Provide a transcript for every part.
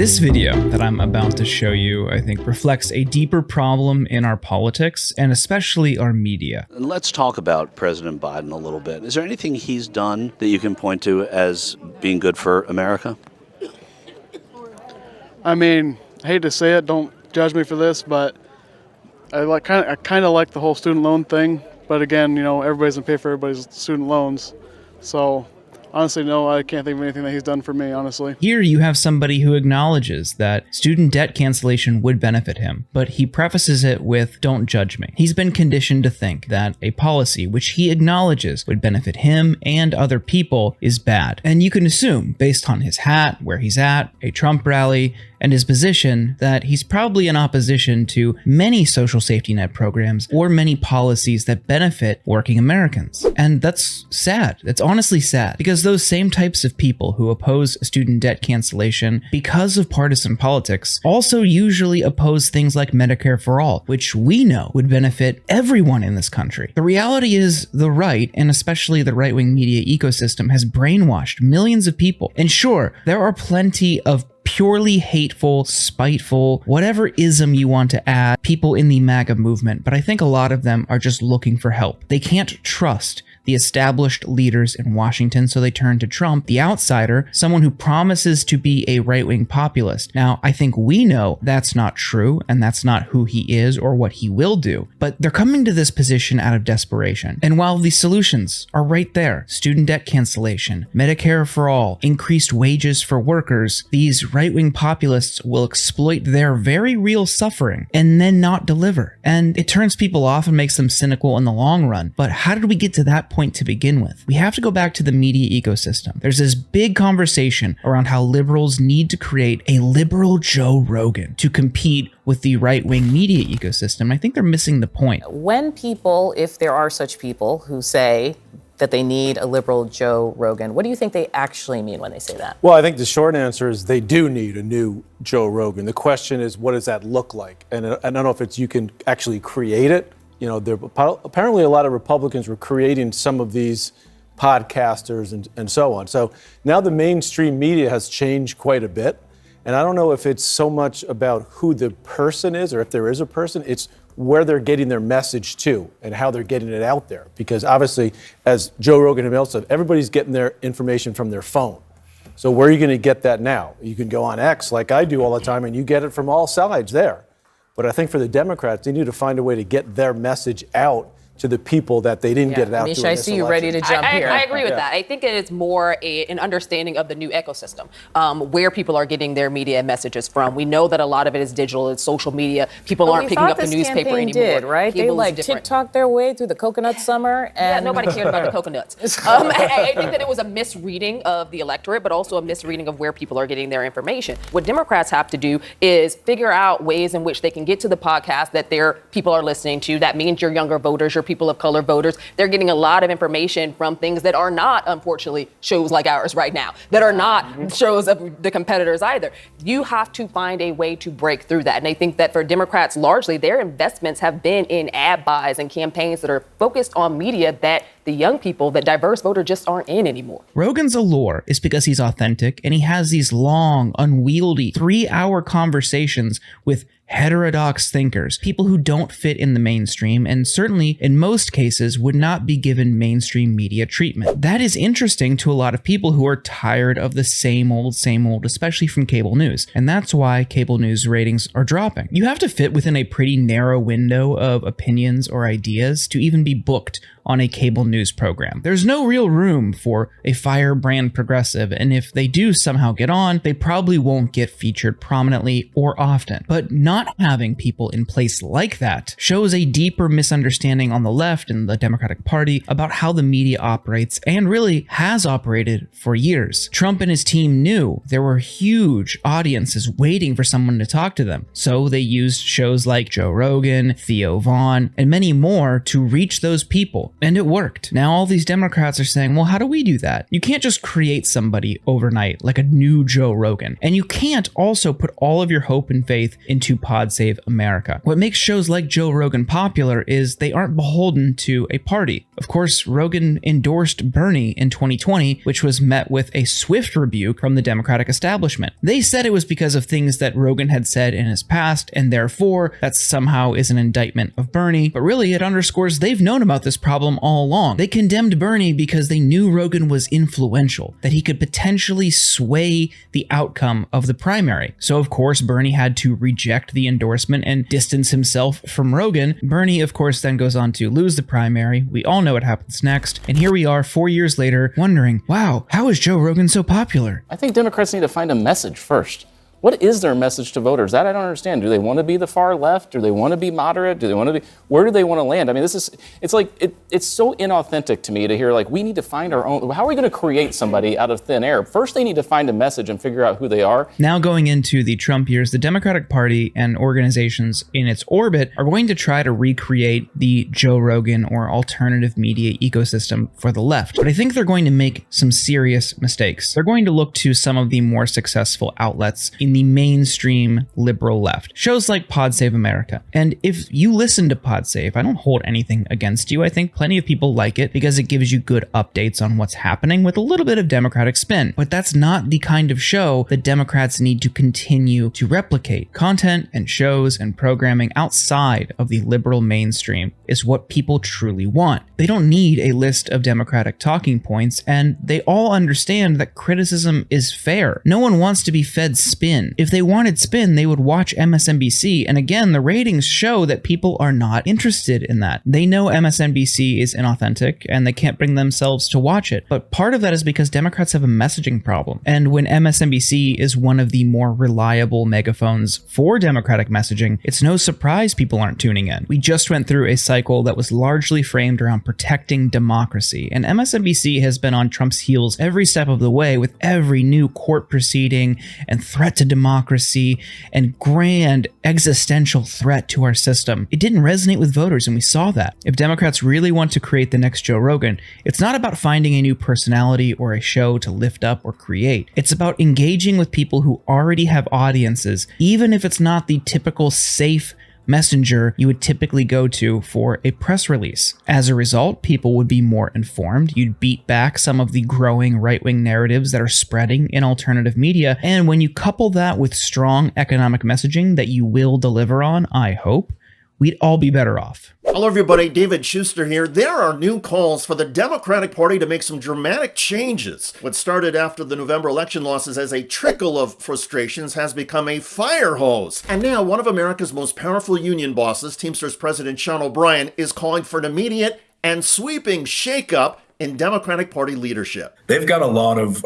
This video that I'm about to show you, I think, reflects a deeper problem in our politics and especially our media. And let's talk about President Biden a little bit. Is there anything he's done that you can point to as being good for America? I mean, I hate to say it, don't judge me for this, but I kind of like the whole student loan thing. But again, you know, everybody's gonna pay for everybody's student loans. So honestly, no, I can't think of anything that he's done for me, honestly. Here you have somebody who acknowledges that student debt cancellation would benefit him, but he prefaces it with, "Don't judge me." He's been conditioned to think that a policy which he acknowledges would benefit him and other people is bad. And you can assume, based on his hat, where he's at, a Trump rally, and his position, that he's probably in opposition to many social safety net programs or many policies that benefit working Americans. And that's sad. That's honestly sad, because those same types of people who oppose student debt cancellation because of partisan politics also usually oppose things like Medicare for All, which we know would benefit everyone in this country. The reality is the right, and especially the right-wing media ecosystem, has brainwashed millions of people. And sure, there are plenty of purely hateful, spiteful, whatever ism you want to add, people in the MAGA movement, but I think a lot of them are just looking for help. They can't trust the established leaders in Washington, so they turn to Trump, the outsider, someone who promises to be a right-wing populist. Now, I think we know that's not true, and that's not who he is or what he will do, but they're coming to this position out of desperation. And while the solutions are right there, student debt cancellation, Medicare for All, increased wages for workers, these right-wing populists will exploit their very real suffering and then not deliver. And it turns people off and makes them cynical in the long run. But how did we get to that point to begin with? We have to go back to the media ecosystem. There's this big conversation around how liberals need to create a liberal Joe Rogan to compete with the right-wing media ecosystem. I think they're missing the point. When people, if there are such people who say that they need a liberal Joe Rogan, what do you think they actually mean when they say that? Well, I think the short answer is they do need a new Joe Rogan. The question is, what does that look like? And I don't know if you can actually create it. You know, apparently a lot of Republicans were creating some of these podcasters and so on. So now the mainstream media has changed quite a bit. And I don't know if it's so much about who the person is or if there is a person, it's where they're getting their message to and how they're getting it out there. Because obviously, as Joe Rogan himself said, everybody's getting their information from their phone. So where are you going to get that now? You can go on X like I do all the time and you get it from all sides there. But I think for the Democrats, they need to find a way to get their message out to the people that they didn't get it out to. Misha, I see you ready to jump here. I agree with that. I think it's more an understanding of the new ecosystem, where people are getting their media messages from. We know that a lot of it is digital, it's social media. People aren't picking up the newspaper anymore. Did, right? They like TikTok their way through the coconut summer. And yeah, nobody cared about the coconuts. I think that it was a misreading of the electorate, but also a misreading of where people are getting their information. What Democrats have to do is figure out ways in which they can get to the podcast that their people are listening to. That means your younger voters, your people of color voters. They're getting a lot of information from things that are not, unfortunately, shows like ours right now, that are not shows of the competitors either. You have to find a way to break through that. And I think that for Democrats, largely, their investments have been in ad buys and campaigns that are focused on media that the young people, that diverse voter just aren't in anymore. Rogan's allure is because he's authentic and he has these long, unwieldy, 3-hour conversations with heterodox thinkers, people who don't fit in the mainstream and certainly in most cases would not be given mainstream media treatment. That is interesting to a lot of people who are tired of the same old, especially from cable news. And that's why cable news ratings are dropping. You have to fit within a pretty narrow window of opinions or ideas to even be booked on a cable news program. There's no real room for a firebrand progressive, and if they do somehow get on, they probably won't get featured prominently or often. But not having people in place like that shows a deeper misunderstanding on the left and the Democratic Party about how the media operates and really has operated for years. Trump and his team knew there were huge audiences waiting for someone to talk to them, so they used shows like Joe Rogan, Theo Vaughn, and many more to reach those people. And it worked. Now all these Democrats are saying, well, how do we do that? You can't just create somebody overnight like a new Joe Rogan. And you can't also put all of your hope and faith into Pod Save America. What makes shows like Joe Rogan popular is they aren't beholden to a party. Of course, Rogan endorsed Bernie in 2020, which was met with a swift rebuke from the Democratic establishment. They said it was because of things that Rogan had said in his past, and therefore that somehow is an indictment of Bernie. But really, it underscores they've known about this problem all along. They condemned Bernie because they knew Rogan was influential, that he could potentially sway the outcome of the primary. So of course, Bernie had to reject the endorsement and distance himself from Rogan. Bernie, of course, then goes on to lose the primary. We all know what happens next. And here we are 4 years later wondering, wow, how is Joe Rogan so popular? I think Democrats need to find a message first. What is their message to voters? That I don't understand. Do they want to be the far left? Do they want to be moderate? Do they want to be, where do they want to land? I mean, it's so inauthentic to me to hear like, we need to find our own, how are we going to create somebody out of thin air? First, they need to find a message and figure out who they are. Now going into the Trump years, the Democratic Party and organizations in its orbit are going to try to recreate the Joe Rogan or alternative media ecosystem for the left. But I think they're going to make some serious mistakes. They're going to look to some of the more successful outlets in the mainstream liberal left. Shows like Pod Save America. And if you listen to Pod Save, I don't hold anything against you. I think plenty of people like it because it gives you good updates on what's happening with a little bit of Democratic spin. But that's not the kind of show that Democrats need to continue to replicate. Content and shows and programming outside of the liberal mainstream is what people truly want. They don't need a list of Democratic talking points, and they all understand that criticism is fair. No one wants to be fed spin. If they wanted spin, they would watch MSNBC, and again, the ratings show that people are not interested in that. They know MSNBC is inauthentic, and they can't bring themselves to watch it, but part of that is because Democrats have a messaging problem, and when MSNBC is one of the more reliable megaphones for Democratic messaging, it's no surprise people aren't tuning in. We just went through a cycle that was largely framed around protecting democracy, and MSNBC has been on Trump's heels every step of the way with every new court proceeding and threat to democracy and grand existential threat to our system. It didn't resonate with voters, and we saw that. If Democrats really want to create the next Joe Rogan, it's not about finding a new personality or a show to lift up or create. It's about engaging with people who already have audiences, even if it's not the typical safe messenger you would typically go to for a press release. As a result, people would be more informed. You'd beat back some of the growing right-wing narratives that are spreading in alternative media. And when you couple that with strong economic messaging that you will deliver on, I hope, we'd all be better off. Hello everybody, David Schuster here. There are new calls for the Democratic Party to make some dramatic changes. What started after the November election losses as a trickle of frustrations has become a fire hose. And now one of America's most powerful union bosses, Teamsters President Sean O'Brien, is calling for an immediate and sweeping shakeup in Democratic Party leadership. They've got a lot of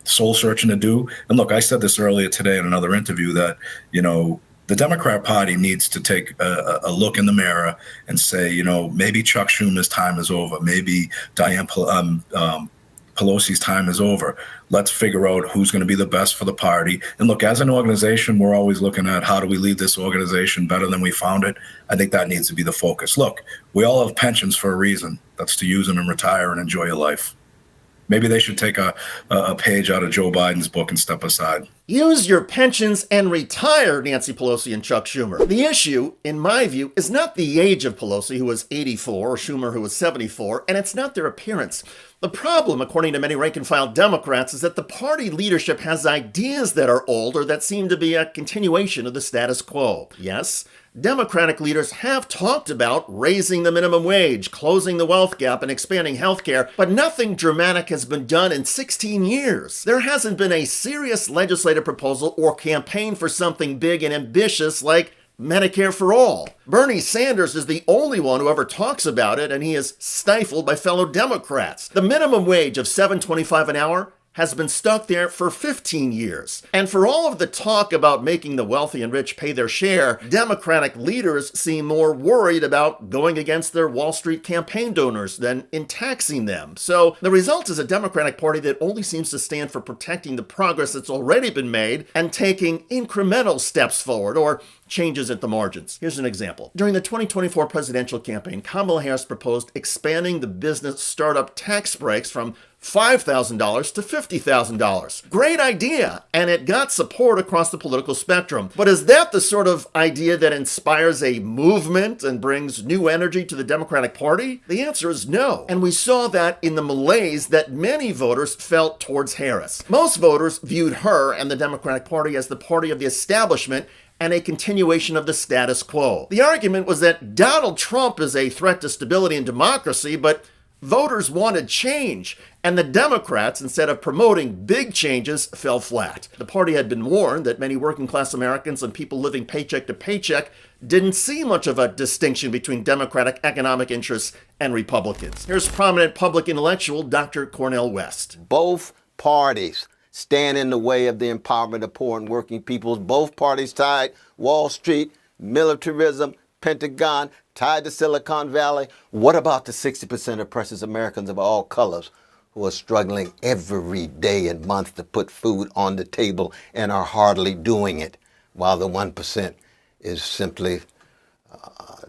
soul searching to do. And look, I said this earlier today in another interview that, the Democrat Party needs to take a look in the mirror and say, maybe Chuck Schumer's time is over. Maybe Dianne Pelosi's time is over. Let's figure out who's going to be the best for the party. And look, as an organization, we're always looking at how do we leave this organization better than we found it. I think that needs to be the focus. Look, we all have pensions for a reason. That's to use them and retire and enjoy your life. Maybe they should take a page out of Joe Biden's book and step aside. Use your pensions and retire, Nancy Pelosi and Chuck Schumer. The issue, in my view, is not the age of Pelosi, who was 84, or Schumer, who was 74, and it's not their appearance. The problem, according to many rank-and-file Democrats, is that the party leadership has ideas that are old or that seem to be a continuation of the status quo. Yes, Democratic leaders have talked about raising the minimum wage, closing the wealth gap, and expanding healthcare, but nothing dramatic has been done in 16 years. There hasn't been a serious legislative proposal or campaign for something big and ambitious like Medicare for all. Bernie Sanders is the only one who ever talks about it, and he is stifled by fellow Democrats. The minimum wage of $7.25 an hour has been stuck there for 15 years. And for all of the talk about making the wealthy and rich pay their share, Democratic leaders seem more worried about going against their Wall Street campaign donors than in taxing them. So the result is a Democratic Party that only seems to stand for protecting the progress that's already been made and taking incremental steps forward or changes at the margins. Here's an example. During the 2024 presidential campaign, Kamala Harris proposed expanding the business startup tax breaks from $5,000 to $50,000. Great idea, and it got support across the political spectrum. But is that the sort of idea that inspires a movement and brings new energy to the Democratic Party? The answer is no. And we saw that in the malaise that many voters felt towards Harris. Most voters viewed her and the Democratic Party as the party of the establishment and a continuation of the status quo. The argument was that Donald Trump is a threat to stability and democracy, but voters wanted change, and the Democrats, instead of promoting big changes, fell flat. The party had been warned that many working-class Americans and people living paycheck to paycheck didn't see much of a distinction between Democratic economic interests and Republicans. Here's prominent public intellectual Dr. Cornel West. Both parties stand in the way of the empowerment of poor and working peoples. Both parties tied Wall Street, militarism, Pentagon, tied to Silicon Valley. What about the 60% of precious Americans of all colors who are struggling every day and month to put food on the table and are hardly doing it, while the 1% is simply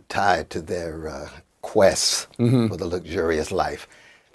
tied to their quests for the luxurious life?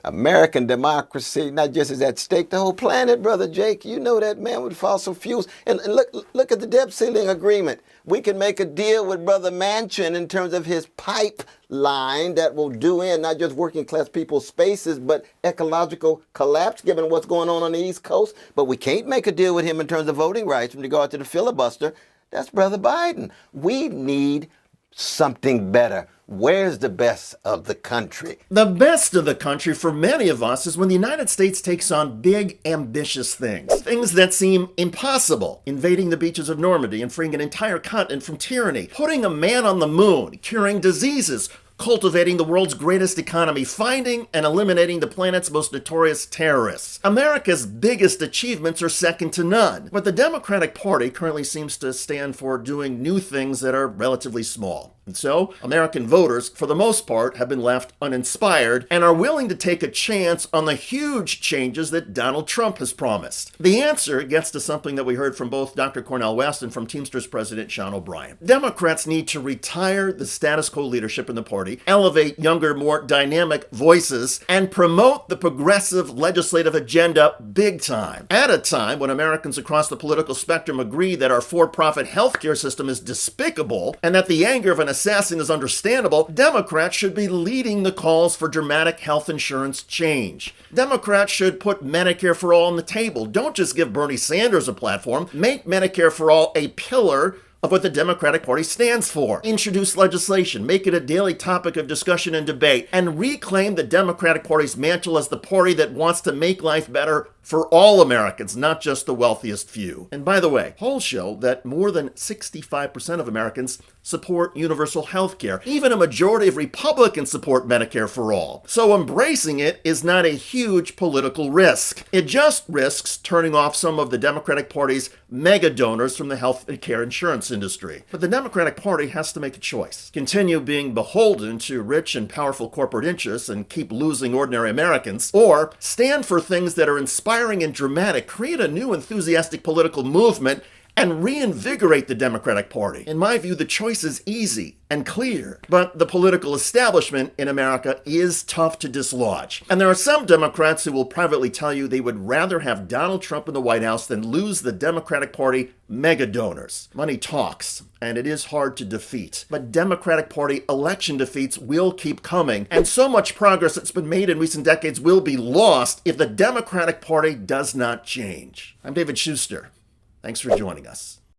American democracy not just is at stake, the whole planet, Brother Jake. You know that, man, with fossil fuels. And look at the debt ceiling agreement. We can make a deal with Brother Manchin in terms of his pipeline that will do in not just working class people's spaces, but ecological collapse given what's going on the East Coast. But we can't make a deal with him in terms of voting rights in regard to the filibuster. That's Brother Biden. We need something better. Where's the best of the country? The best of the country for many of us is when the United States takes on big, ambitious things. Things that seem impossible. Invading the beaches of Normandy and freeing an entire continent from tyranny. Putting a man on the moon. Curing diseases. Cultivating the world's greatest economy, finding and eliminating the planet's most notorious terrorists. America's biggest achievements are second to none, but the Democratic Party currently seems to stand for doing new things that are relatively small. And so, American voters, for the most part, have been left uninspired and are willing to take a chance on the huge changes that Donald Trump has promised. The answer gets to something that we heard from both Dr. Cornel West and from Teamsters President Sean O'Brien. Democrats need to retire the status quo leadership in the party, elevate younger, more dynamic voices, and promote the progressive legislative agenda big time. At a time when Americans across the political spectrum agree that our for-profit healthcare system is despicable and that the anger of an assassin is understandable, Democrats should be leading the calls for dramatic health insurance change. Democrats should put Medicare for all on the table. Don't just give Bernie Sanders a platform. Make Medicare for all a pillar of what the Democratic Party stands for. Introduce legislation, make it a daily topic of discussion and debate, and reclaim the Democratic Party's mantle as the party that wants to make life better for all Americans, not just the wealthiest few. And by the way, polls show that more than 65% of Americans support universal health care. Even a majority of Republicans support Medicare for all. So embracing it is not a huge political risk. It just risks turning off some of the Democratic Party's mega donors from the health and care insurance industry. But the Democratic Party has to make a choice. Continue being beholden to rich and powerful corporate interests and keep losing ordinary Americans, or stand for things that are inspiring and dramatic, create a new enthusiastic political movement, and reinvigorate the Democratic Party. In my view, the choice is easy and clear, but the political establishment in America is tough to dislodge. And there are some Democrats who will privately tell you they would rather have Donald Trump in the White House than lose the Democratic Party mega donors. Money talks, and it is hard to defeat. But Democratic Party election defeats will keep coming, and so much progress that's been made in recent decades will be lost if the Democratic Party does not change. I'm David Schuster. Thanks for joining us.